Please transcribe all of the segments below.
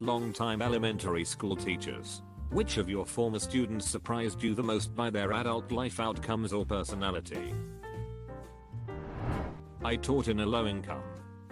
Long-time elementary school teachers. Which of your former students surprised you the most by their adult life outcomes or personality? I taught in a low-income,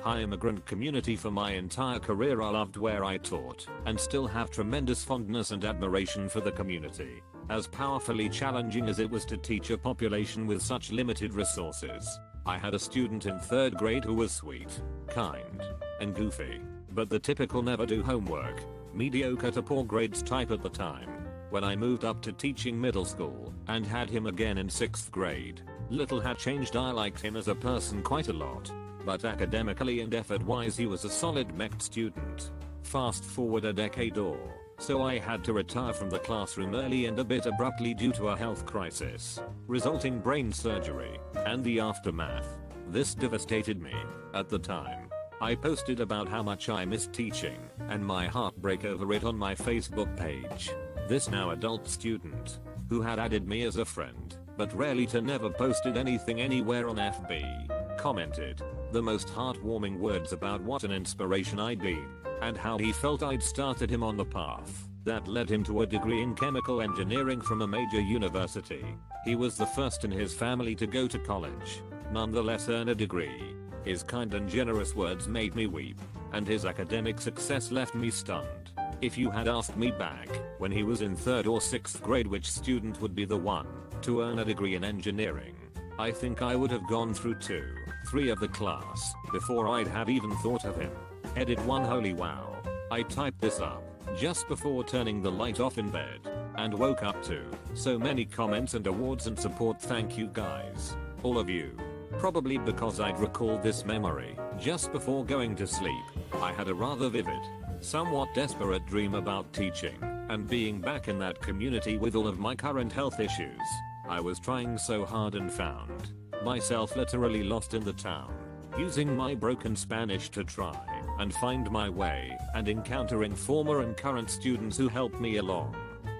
high immigrant community for my entire career. I loved where I taught and still have tremendous fondness and admiration for the community, as powerfully challenging as it was to teach a population with such limited resources. I had a student in 3rd grade who was sweet, kind, and goofy, but the typical never do homework, mediocre to poor grades type at the time. When I moved up to teaching middle school and had him again in 6th grade, little had changed. I liked him as a person quite a lot, but academically and effort-wise he was a solid mech student. Fast forward a decade or so, I had to retire from the classroom early and a bit abruptly due to a health crisis, resulting brain surgery, and the aftermath. This devastated me. At the time, I posted about how much I missed teaching, and my heartbreak over it on my Facebook page. This now adult student, who had added me as a friend, but rarely to never posted anything anywhere on FB, commented the most heartwarming words about what an inspiration I'd been, and how he felt I'd started him on the path that led him to a degree in chemical engineering from a major university. He was the first in his family to go to college, nonetheless earn a degree. His kind and generous words made me weep, and his academic success left me stunned. If you had asked me back when he was in 3rd or 6th grade which student would be the one to earn a degree in engineering, I think I would have gone through 2, 3 of the class before I'd have even thought of him. Edit 1. Holy wow. I typed this up just before turning the light off in bed and woke up to so many comments and awards and support. Thank you guys. All of you. Probably because I'd recalled this memory just before going to sleep. I had a rather vivid, somewhat desperate dream about teaching and being back in that community with all of my current health issues. I was trying so hard and found myself literally lost in the town, using my broken Spanish to try and find my way and encountering former and current students who helped me along.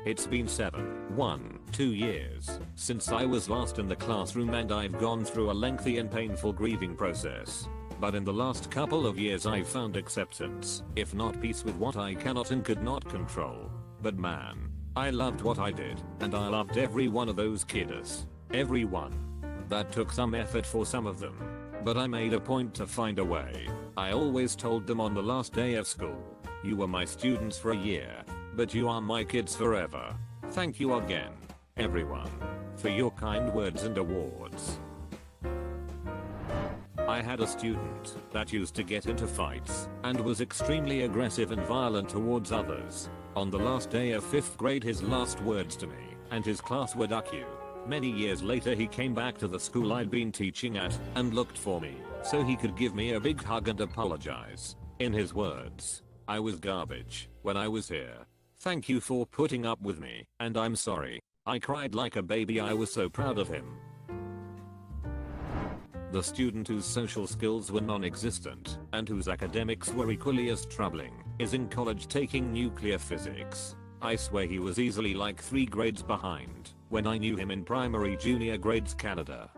It's been 2 years since I was last in the classroom, and I've gone through a lengthy and painful grieving process. But in the last couple of years I've found acceptance, if not peace, with what I cannot and could not control. But man, I loved what I did, and I loved every one of those kiddos. Every one. That took some effort for some of them, but I made a point to find a way. I always told them on the last day of school, you were my students for a year, but you are my kids forever. Thank you again, everyone, for your kind words and awards. I had a student that used to get into fights and was extremely aggressive and violent towards others. On the last day of 5th grade, his last words to me and his class were "duck you." Many years later he came back to the school I'd been teaching at and looked for me so he could give me a big hug and apologize. In his words, "I was garbage when I was here. Thank you for putting up with me, and I'm sorry." I cried like a baby. I was so proud of him. The student whose social skills were non-existent and whose academics were equally as troubling is in college taking nuclear physics. I swear he was easily like 3 grades behind when I knew him in primary junior grades Canada.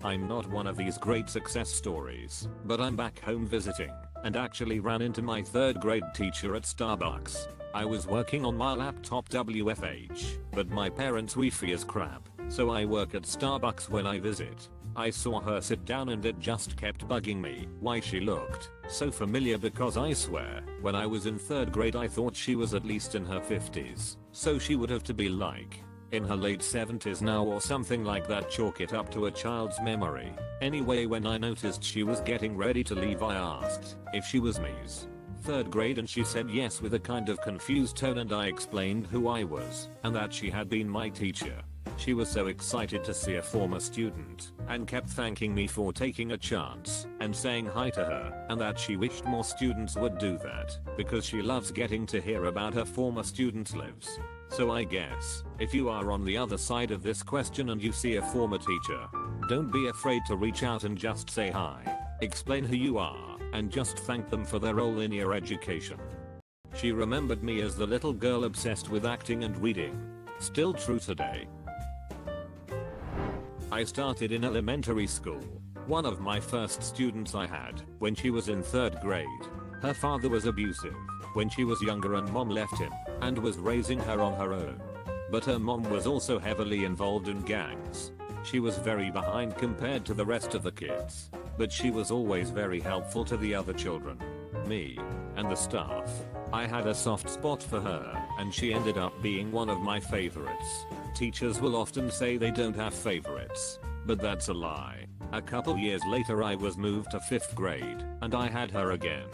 I'm not one of these great success stories, but I'm back home visiting and actually ran into my 3rd grade teacher at Starbucks. I was working on my laptop WFH, but my parents' Wi-Fi is crap, so I work at Starbucks when I visit. I saw her sit down and it just kept bugging me why she looked so familiar, because I swear, when I was in 3rd grade I thought she was at least in her 50s, so she would have to be like in her late 70s now or something like that. Chalk it up to a child's memory. Anyway, when I noticed she was getting ready to leave, I asked if she was me's 3rd grade, and she said yes with a kind of confused tone, and I explained who I was and that she had been my teacher. She was so excited to see a former student and kept thanking me for taking a chance and saying hi to her, and that she wished more students would do that because she loves getting to hear about her former students' lives. So I guess, if you are on the other side of this question and you see a former teacher, don't be afraid to reach out and just say hi, explain who you are, and just thank them for their role in your education. She remembered me as the little girl obsessed with acting and reading. Still true today. I started in elementary school. One of my first students I had when she was in 3rd grade Her father was abusive when she was younger and mom left him and was raising her on her own. But her mom was also heavily involved in gangs. She was very behind compared to the rest of the kids, but she was always very helpful to the other children, me, and the staff. I had a soft spot for her, and she ended up being one of my favorites. Teachers will often say they don't have favorites, but that's a lie. A couple years later I was moved to 5th grade, and I had her again.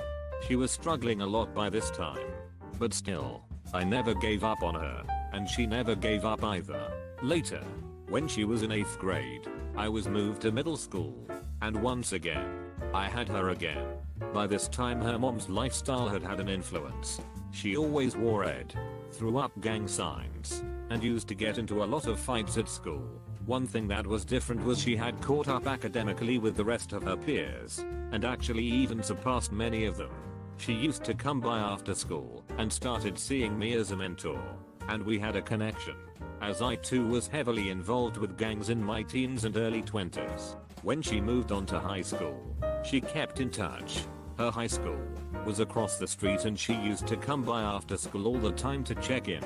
She was struggling a lot by this time, but still, I never gave up on her, and she never gave up either. Later, when she was in 8th grade, I was moved to middle school, and once again, I had her again. By this time her mom's lifestyle had an influence. She always wore red, threw up gang signs, and used to get into a lot of fights at school. One thing that was different was she had caught up academically with the rest of her peers, and actually even surpassed many of them. She used to come by after school and started seeing me as a mentor, and we had a connection, as I too was heavily involved with gangs in my teens and early 20s. When she moved on to high school, she kept in touch. Her high school was across the street and she used to come by after school all the time to check in.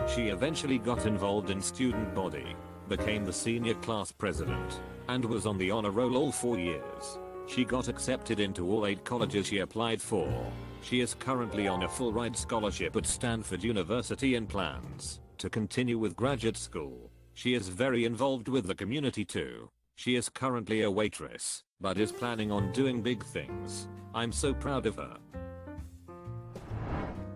She eventually got involved in student body, became the senior class president, and was on the honor roll all 4 years. She got accepted into all 8 colleges she applied for. She is currently on a full ride scholarship at Stanford University and plans to continue with graduate school. She is very involved with the community too. She is currently a waitress, but is planning on doing big things. I'm so proud of her.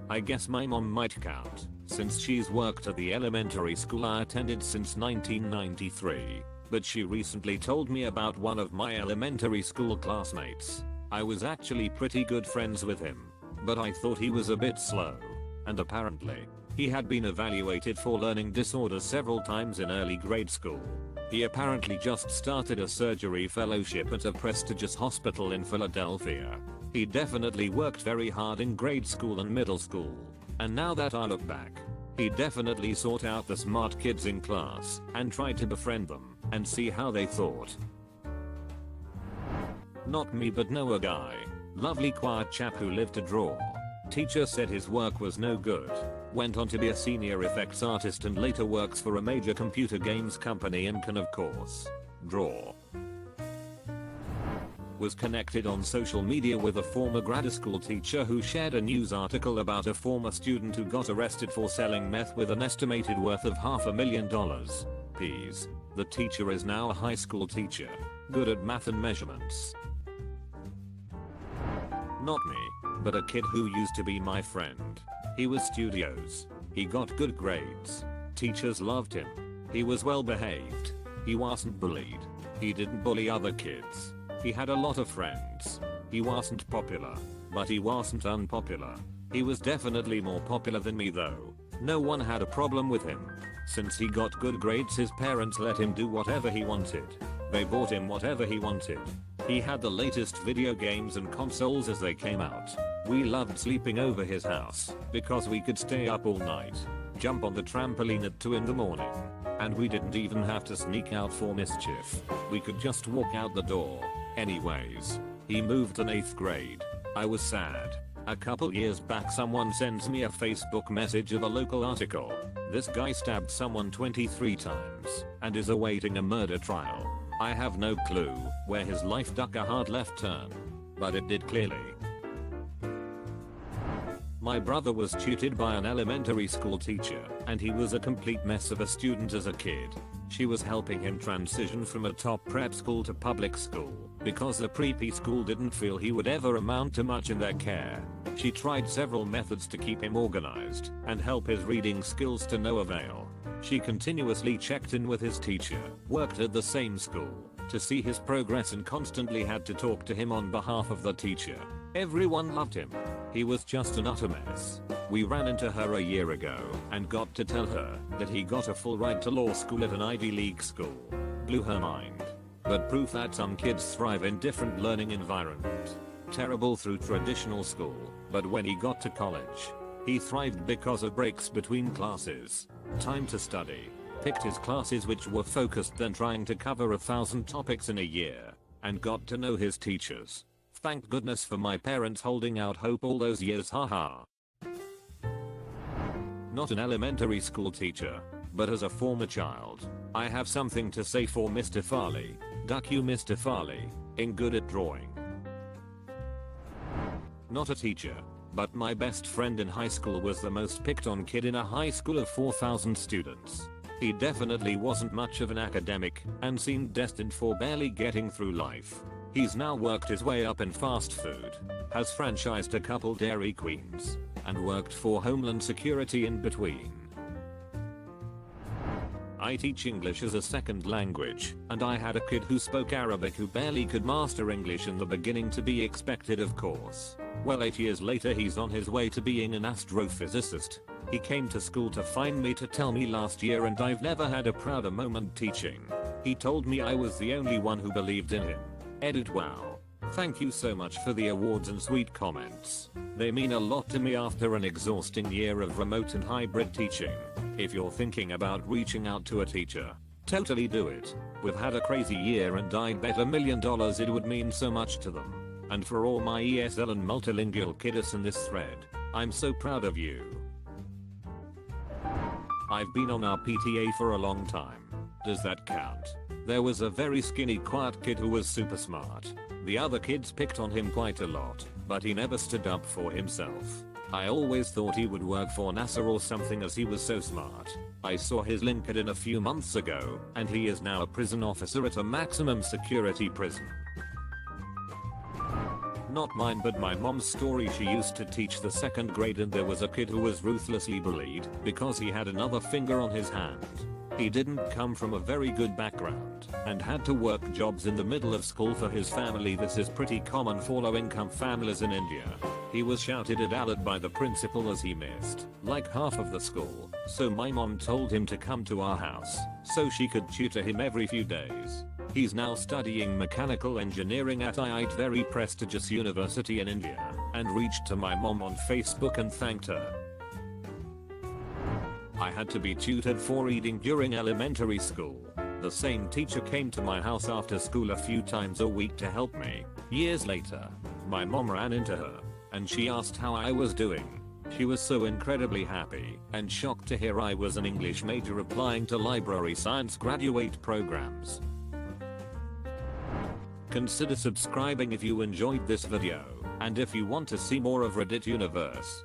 I guess my mom might count, since she's worked at the elementary school I attended since 1993. But she recently told me about one of my elementary school classmates. I was actually pretty good friends with him, but I thought he was a bit slow. And apparently, he had been evaluated for learning disorders several times in early grade school. He apparently just started a surgery fellowship at a prestigious hospital in Philadelphia. He definitely worked very hard in grade school and middle school. And now that I look back, he definitely sought out the smart kids in class and tried to befriend them and see how they thought. Not me, but know a guy. Lovely quiet chap who lived to draw. Teacher said his work was no good. Went on to be a senior effects artist and later works for a major computer games company and can of course draw. Was connected on social media with a former grad school teacher who shared a news article about a former student who got arrested for selling meth with an estimated worth of $500,000. Ps. The teacher is now a high school teacher, good at math and measurements. Not me, but a kid who used to be my friend. He was studios. He got good grades. Teachers loved him. He was well behaved. He wasn't bullied. He didn't bully other kids. He had a lot of friends. He wasn't popular, but he wasn't unpopular. He was definitely more popular than me though. No one had a problem with him. Since he got good grades, his parents let him do whatever he wanted. They bought him whatever he wanted. He had the latest video games and consoles as they came out. We loved sleeping over his house because we could stay up all night, jump on the trampoline at 2 in the morning, and we didn't even have to sneak out for mischief. We could just walk out the door. Anyways, he moved in 8th grade. I was sad. A couple years back someone sends me a Facebook message of a local article. This guy stabbed someone 23 times and is awaiting a murder trial. I have no clue where his life took a hard left turn, but it did clearly. My brother was tutored by an elementary school teacher, and he was a complete mess of a student as a kid. She was helping him transition from a top prep school to public school, because the preppy school didn't feel he would ever amount to much in their care. She tried several methods to keep him organized and help his reading skills to no avail. She continuously checked in with his teacher, worked at the same school, to see his progress and constantly had to talk to him on behalf of the teacher. Everyone loved him. He was just an utter mess. We ran into her a year ago and got to tell her that he got a full ride to law school at an Ivy League school. Blew her mind. But proof that some kids thrive in different learning environment. Terrible through traditional school, but when he got to college, he thrived because of breaks between classes. Time to study. Picked his classes which were focused than trying to cover 1,000 topics in a year, and got to know his teachers. Thank goodness for my parents holding out hope all those years, haha. Not an elementary school teacher, but as a former child, I have something to say for Mr. Farley. Duck you, Mr. Farley, in good at drawing. Not a teacher, but my best friend in high school was the most picked on kid in a high school of 4,000 students. He definitely wasn't much of an academic and seemed destined for barely getting through life. He's now worked his way up in fast food, has franchised a couple Dairy Queens, and worked for Homeland Security in between. I teach English as a second language, and I had a kid who spoke Arabic who barely could master English in the beginning, to be expected of course. Well, 8 years later he's on his way to being an astrophysicist. He came to school to find me to tell me last year, and I've never had a prouder moment teaching. He told me I was the only one who believed in him. Edit. Wow. Thank you so much for the awards and sweet comments. They mean a lot to me after an exhausting year of remote and hybrid teaching. If you're thinking about reaching out to a teacher, totally do it. We've had a crazy year, and I bet $1 million it would mean so much to them. And for all my ESL and multilingual kiddos in this thread, I'm so proud of you. I've been on our PTA for a long time. Does that count? There was a very skinny, quiet kid who was super smart. The other kids picked on him quite a lot, but he never stood up for himself. I always thought he would work for NASA or something as he was so smart. I saw his LinkedIn a few months ago, and he is now a prison officer at a maximum security prison. Not mine, but my mom's story. She used to teach the second grade, and there was a kid who was ruthlessly bullied because he had another finger on his hand. He didn't come from a very good background and had to work jobs in the middle of school for his family. This is pretty common for low-income families in India. He was shouted at by the principal as he missed like half of the school, so my mom told him to come to our house so she could tutor him every few days. He's now studying mechanical engineering at a very prestigious university in India, and reached to my mom on Facebook and thanked her. I had to be tutored for reading during elementary school. The same teacher came to my house after school a few times a week to help me. Years later, my mom ran into her, and she asked how I was doing. She was so incredibly happy and shocked to hear I was an English major applying to library science graduate programs. Consider subscribing if you enjoyed this video, and if you want to see more of Reddit Universe,